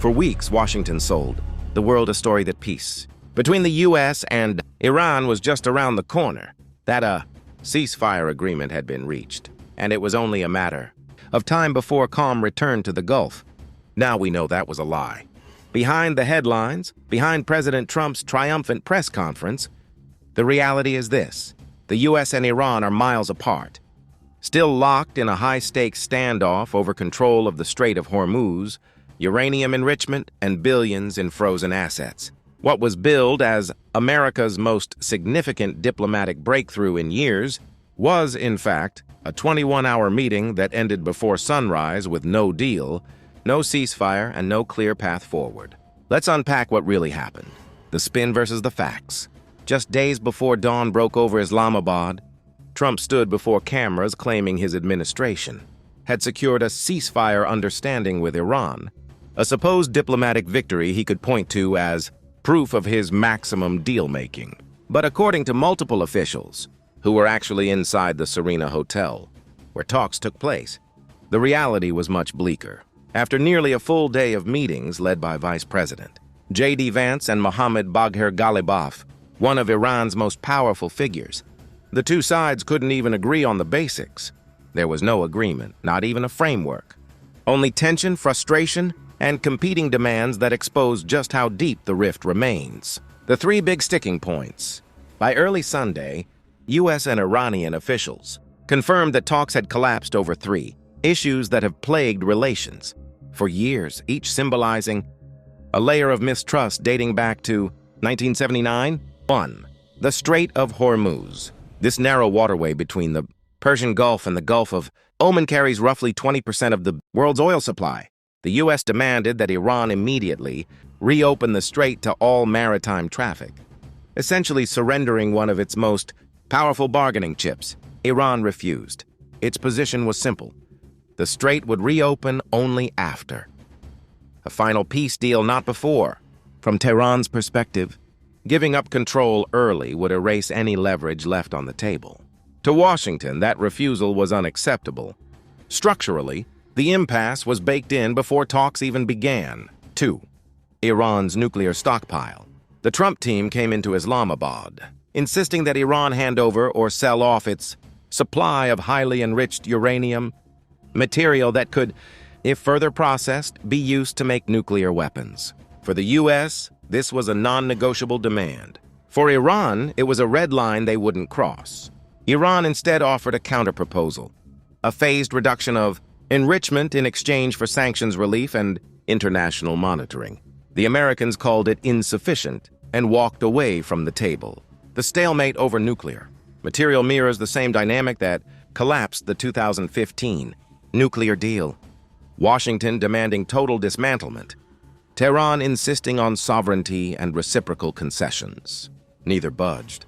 For weeks, Washington sold the world a story that peace between the U.S. and Iran was just around the corner, that a ceasefire agreement had been reached, and it was only a matter of time before calm returned to the Gulf. Now we know that was a lie. Behind the headlines, behind President Trump's triumphant press conference, the reality is this: the U.S. and Iran are miles apart, still locked in a high-stakes standoff over control of the Strait of Hormuz, uranium enrichment, and billions in frozen assets. What was billed as America's most significant diplomatic breakthrough in years was, in fact, a 21-hour meeting that ended before sunrise with no deal, no ceasefire, and no clear path forward. Let's unpack what really happened. The spin versus the facts. Just days before dawn broke over Islamabad, Trump stood before cameras claiming his administration had secured a ceasefire understanding with Iran, a supposed diplomatic victory he could point to as proof of his maximum deal-making. But according to multiple officials who were actually inside the Serena Hotel, where talks took place, the reality was much bleaker. After nearly a full day of meetings led by Vice President J.D. Vance and Mohammad Bagher Ghalibaf, one of Iran's most powerful figures, the two sides couldn't even agree on the basics. There was no agreement, not even a framework. Only tension, frustration, and competing demands that expose just how deep the rift remains. The three big sticking points. By early Sunday, U.S. and Iranian officials confirmed that talks had collapsed over three issues that have plagued relations for years, each symbolizing a layer of mistrust dating back to 1979. 1. The Strait of Hormuz. This narrow waterway between the Persian Gulf and the Gulf of Oman carries roughly 20% of the world's oil supply. The U.S. demanded that Iran immediately reopen the strait to all maritime traffic, essentially surrendering one of its most powerful bargaining chips. Iran refused. Its position was simple: the strait would reopen only after a final peace deal, not before. From Tehran's perspective, giving up control early would erase any leverage left on the table. To Washington, that refusal was unacceptable. Structurally, the impasse was baked in before talks even began. 2. Iran's nuclear stockpile. The Trump team came into Islamabad, insisting that Iran hand over or sell off its supply of highly enriched uranium, material that could, if further processed, be used to make nuclear weapons. For the U.S., this was a non-negotiable demand. For Iran, it was a red line they wouldn't cross. Iran instead offered a counterproposal: a phased reduction of enrichment in exchange for sanctions relief and international monitoring. The Americans called it insufficient and walked away from the table. The stalemate over nuclear material mirrors the same dynamic that collapsed the 2015 nuclear deal. Washington demanding total dismantlement, Tehran insisting on sovereignty and reciprocal concessions. Neither budged.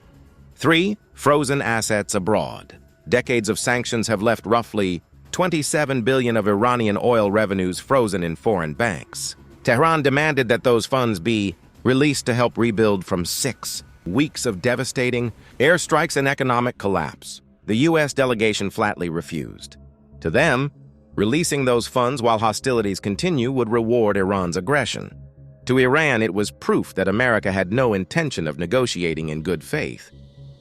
3. Frozen assets abroad. Decades of sanctions have left roughly $27 billion of Iranian oil revenues frozen in foreign banks. Tehran demanded that those funds be released to help rebuild from 6 weeks of devastating airstrikes and economic collapse. The U.S. delegation flatly refused. To them, releasing those funds while hostilities continue would reward Iran's aggression. To Iran, it was proof that America had no intention of negotiating in good faith,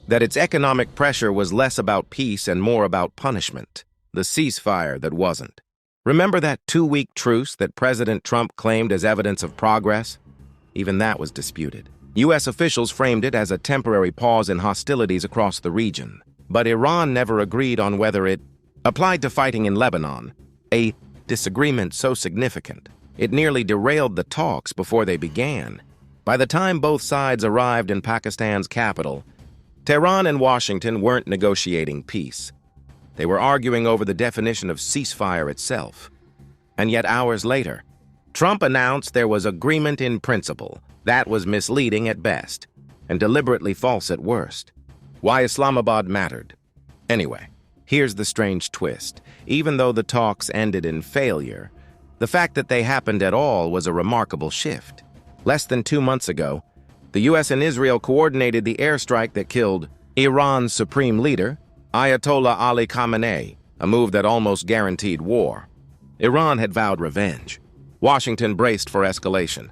that its economic pressure was less about peace and more about punishment. The ceasefire that wasn't. Remember that 2-week truce that President Trump claimed as evidence of progress? Even that was disputed. U.S. officials framed it as a temporary pause in hostilities across the region. But Iran never agreed on whether it applied to fighting in Lebanon, a disagreement so significant it nearly derailed the talks before they began. By the time both sides arrived in Pakistan's capital, Tehran and Washington weren't negotiating peace. They were arguing over the definition of ceasefire itself. And yet hours later, Trump announced there was agreement in principle. That was misleading at best, and deliberately false at worst. Why Islamabad mattered. Anyway, here's the strange twist. Even though the talks ended in failure, the fact that they happened at all was a remarkable shift. Less than 2 months ago, the U.S. and Israel coordinated the airstrike that killed Iran's supreme leader, Ayatollah Ali Khamenei, a move that almost guaranteed war. Iran had vowed revenge. Washington braced for escalation.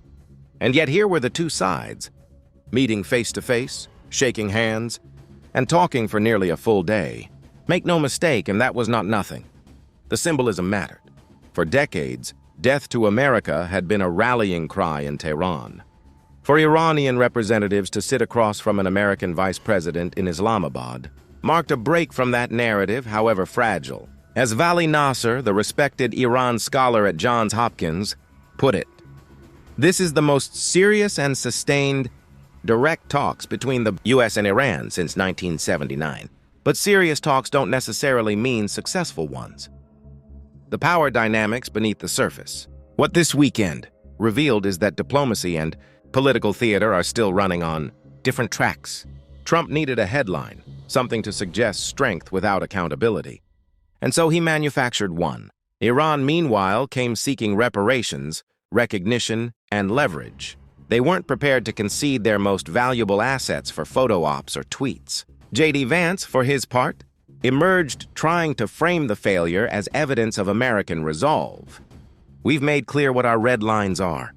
And yet here were the two sides, meeting face to face, shaking hands, and talking for nearly a full day. Make no mistake, and that was not nothing. The symbolism mattered. For decades, death to America had been a rallying cry in Tehran. For Iranian representatives to sit across from an American vice president in Islamabad marked a break from that narrative, however fragile. As Vali Nasser, the respected Iran scholar at Johns Hopkins, put it, "This is the most serious and sustained direct talks between the U.S. and Iran since 1979. But serious talks don't necessarily mean successful ones." The power dynamics beneath the surface. What this weekend revealed is that diplomacy and political theater are still running on different tracks. Trump needed a headline, something to suggest strength without accountability. And so he manufactured one. Iran, meanwhile, came seeking reparations, recognition, and leverage. They weren't prepared to concede their most valuable assets for photo ops or tweets. J.D. Vance, for his part, emerged trying to frame the failure as evidence of American resolve. "We've made clear what our red lines are."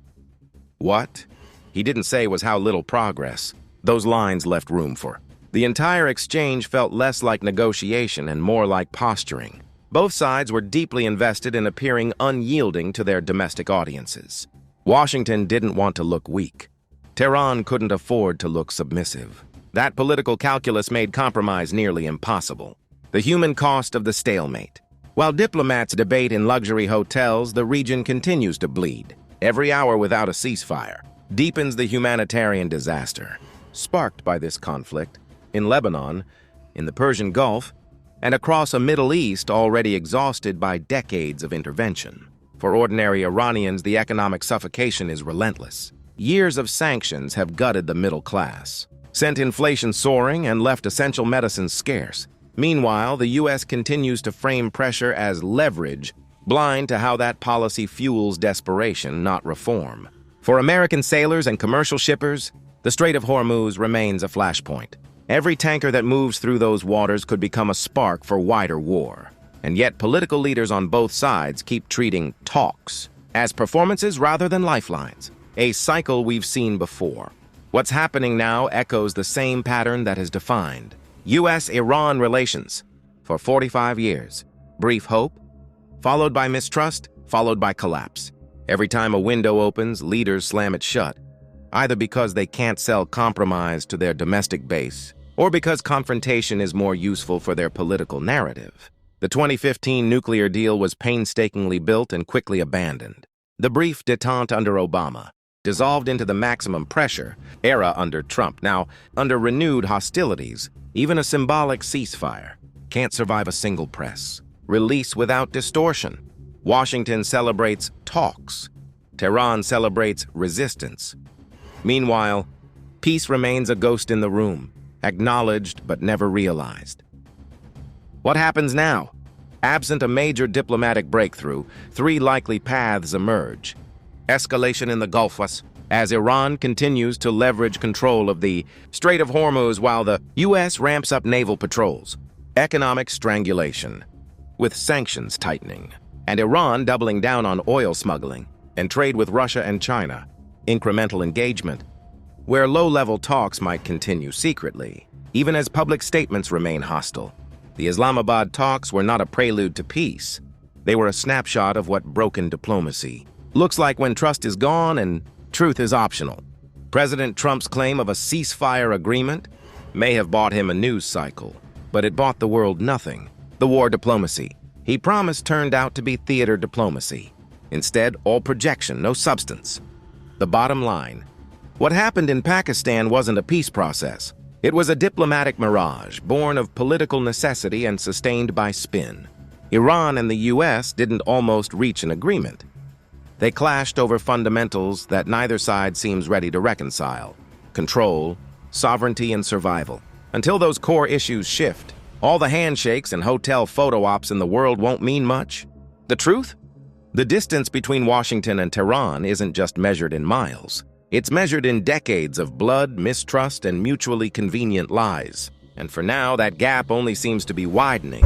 What he didn't say was how little progress those lines left room for. The entire exchange felt less like negotiation and more like posturing. Both sides were deeply invested in appearing unyielding to their domestic audiences. Washington didn't want to look weak. Tehran couldn't afford to look submissive. That political calculus made compromise nearly impossible. The human cost of the stalemate. While diplomats debate in luxury hotels, the region continues to bleed. Every hour without a ceasefire deepens the humanitarian disaster sparked by this conflict in Lebanon, in the Persian Gulf, and across a Middle East already exhausted by decades of intervention. For ordinary Iranians, the economic suffocation is relentless. Years of sanctions have gutted the middle class, sent inflation soaring, and left essential medicines scarce. Meanwhile, the U.S. continues to frame pressure as leverage, blind to how that policy fuels desperation, not reform. For American sailors and commercial shippers, the Strait of Hormuz remains a flashpoint. Every tanker that moves through those waters could become a spark for wider war. And yet political leaders on both sides keep treating talks as performances rather than lifelines, a cycle we've seen before. What's happening now echoes the same pattern that has defined U.S.-Iran relations for 45 years. Brief hope, followed by mistrust, followed by collapse. Every time a window opens, leaders slam it shut, either because they can't sell compromise to their domestic base or because confrontation is more useful for their political narrative. The 2015 nuclear deal was painstakingly built and quickly abandoned. The brief détente under Obama dissolved into the maximum pressure era under Trump. Now, under renewed hostilities, even a symbolic ceasefire can't survive a single press release without distortion. Washington celebrates talks. Tehran celebrates resistance. Meanwhile, peace remains a ghost in the room, acknowledged but never realized. What happens now? Absent a major diplomatic breakthrough, three likely paths emerge. Escalation in the Gulf as Iran continues to leverage control of the Strait of Hormuz while the U.S. ramps up naval patrols. Economic strangulation, with sanctions tightening, and Iran doubling down on oil smuggling and trade with Russia and China. Incremental engagement, where low-level talks might continue secretly, even as public statements remain hostile. The Islamabad talks were not a prelude to peace. They were a snapshot of what broken diplomacy looks like when trust is gone and truth is optional. President Trump's claim of a ceasefire agreement may have bought him a news cycle, but it bought the world nothing. The war diplomacy he promised turned out to be theater diplomacy. Instead, all projection, no substance. The bottom line, what happened in Pakistan wasn't a peace process. It was a diplomatic mirage, born of political necessity and sustained by spin. Iran and the U.S. didn't almost reach an agreement. They clashed over fundamentals that neither side seems ready to reconcile: control, sovereignty, and survival. Until those core issues shift, all the handshakes and hotel photo ops in the world won't mean much. The truth? The distance between Washington and Tehran isn't just measured in miles. It's measured in decades of blood, mistrust, and mutually convenient lies. And for now, that gap only seems to be widening.